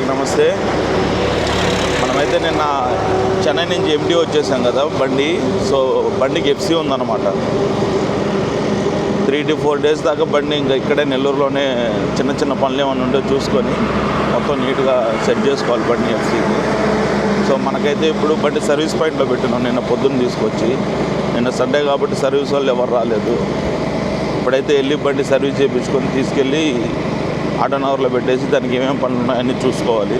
ప్రేక్షకులకు నమస్తే. మనమైతే నిన్న చెన్నై నుంచి ఎంటీ వచ్చేసాం కదా బండి. సో బండికి ఎఫ్సీ ఉందన్నమాట. 3 to 4 days దాకా బండి ఇంకా ఇక్కడే నెల్లూరులోనే చిన్న చిన్న పనులు ఏమైనా ఉంటే చూసుకొని మొత్తం నీట్గా సెట్ చేసుకోవాలి బండి ఎఫ్సీకి. సో మనకైతే ఇప్పుడు బండి సర్వీస్ పాయింట్లో పెట్టినాం నిన్న పొద్దున్న తీసుకొచ్చి. నిన్న సండే కాబట్టి సర్వీస్ వాళ్ళు ఎవరు రాలేదు. ఇప్పుడైతే వెళ్ళి బండి సర్వీస్ చేయించుకొని తీసుకెళ్ళి ఆటో అవర్లో పెట్టేసి దానికి ఏమేమి పనులు ఉన్నాయని చూసుకోవాలి.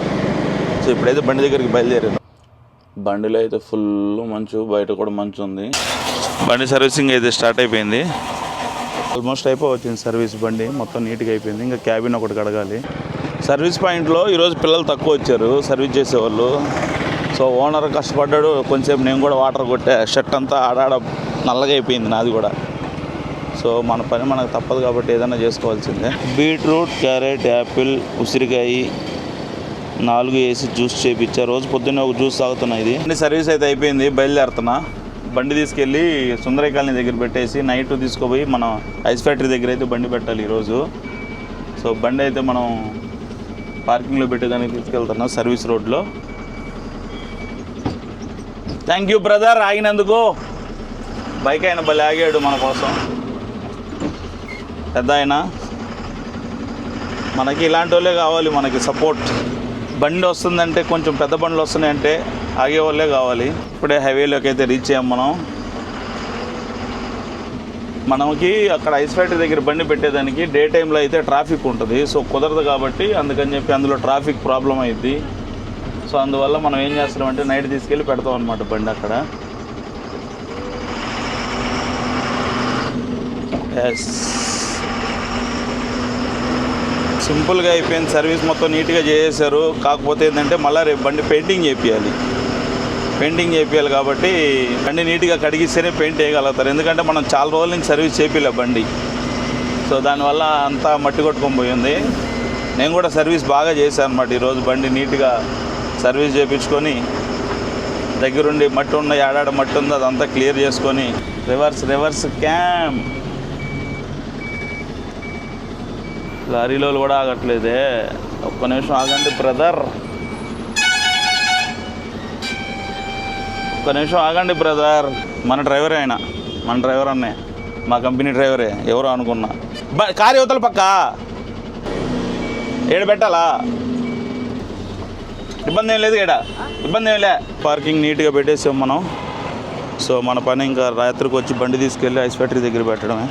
సో ఇప్పుడైతే బండి దగ్గరికి బయలుదేరాను. బండిలో అయితే ఫుల్ మంచు, బయట కూడా మంచు ఉంది. బండి సర్వీసింగ్ అయితే స్టార్ట్ అయిపోయింది. ఆల్మోస్ట్ వచ్చింది సర్వీస్. బండి మొత్తం నీట్గా అయిపోయింది. ఇంకా క్యాబిన్ ఒకటి కడగాలి. సర్వీస్ పాయింట్లో ఈరోజు పిల్లలు తక్కువ వచ్చారు సర్వీస్ చేసేవాళ్ళు. సో ఓనర్ కష్టపడ్డాడు. కొంచెంసేపు నేను కూడా వాటర్ కొట్టా. షర్ట్ అంతా ఆడాడ నల్లగా అయిపోయింది నాది కూడా. సో మన పని మనకు తప్పదు కాబట్టి ఏదైనా చేసుకోవాల్సిందే. బీట్రూట్, క్యారెట్, యాపిల్, ఉసిరికాయ 4 వేసి జ్యూస్ చేయించా. రోజు పొద్దున్నే ఒక జ్యూస్ తాగుతున్నా. ఇది సర్వీస్ అయితే అయిపోయింది. బయలుదేరుతున్నా. బండి తీసుకెళ్ళి సుందరయ్య కాలనీ దగ్గర పెట్టేసి నైట్ తీసుకుపోయి మనం ఐస్ ఫ్యాక్టరీ దగ్గర అయితే బండి పెట్టాలి ఈరోజు. సో బండి అయితే మనం పార్కింగ్లో పెట్టేదానికి తీసుకెళ్తున్నాం సర్వీస్ రోడ్లో. థ్యాంక్ యూ బ్రదర్ ఆగినందుకు. బైక్ అయినా భలే ఆగాడు మన కోసం. పెద్ద అయినా మనకి ఇలాంటి వాళ్ళే కావాలి, మనకి సపోర్ట్. బండి వస్తుందంటే కొంచెం పెద్ద బండ్లు వస్తున్నాయంటే ఆగే వాళ్ళే కావాలి. ఇప్పుడే హైవేలోకి అయితే రీచ్ అయ్యాం మనం. మనకి అక్కడ ఐస్ ఫ్యాక్టరీ దగ్గర బండి పెట్టేదానికి డే టైంలో అయితే ట్రాఫిక్ ఉంటుంది. సో కుదరదు కాబట్టి అందుకని చెప్పి అందులో ట్రాఫిక్ ప్రాబ్లం అయింది. సో అందువల్ల మనం ఏం చేస్తున్నామంటే నైట్ తీసుకెళ్ళి పెడతాం అనమాట బండి అక్కడ. ఎస్, సింపుల్గా అయిపోయింది. సర్వీస్ మొత్తం నీట్గా చేసేసారు. కాకపోతే ఏంటంటే మళ్ళీ రేపు బండి పెయింటింగ్ చేయించాలి కాబట్టి బండి నీట్గా కడిగిస్తేనే పెయింట్ వేయగలుగుతారు. ఎందుకంటే మనం చాలా రోజుల నుంచి సర్వీస్ చేయించలే బండి. సో దానివల్ల అంతా మట్టి కొట్టుకొని పోయింది. నేను కూడా సర్వీస్ బాగా చేశాను అన్నమాట. ఈరోజు బండి నీట్గా సర్వీస్ చేయించుకొని దగ్గరుండి మట్టి ఉన్న ఏడాడ మట్టి ఉందో అదంతా క్లియర్ చేసుకొని రివర్స్ క్యామ్. లారీలో కూడా ఆగట్లేదే. ఒక్క నిమిషం ఆగండి బ్రదర్, ఒక్క నిమిషం ఆగండి బ్రదర్. మన డ్రైవరే ఆయన, మన డ్రైవర్ అన్నే, మా కంపెనీ డ్రైవరే. ఎవరో అనుకున్నా. కారు యువతల పక్క ఏడ పెట్టాలా? ఇబ్బంది ఏం లేదు, ఇబ్బంది ఏం లే. పార్కింగ్ నీట్గా పెట్టేసాం మనం. సో మన పని ఇంకా రాత్రికి వచ్చి బండి తీసుకెళ్ళి ఐస్ ఫ్యాక్టరీ దగ్గర పెట్టడమే.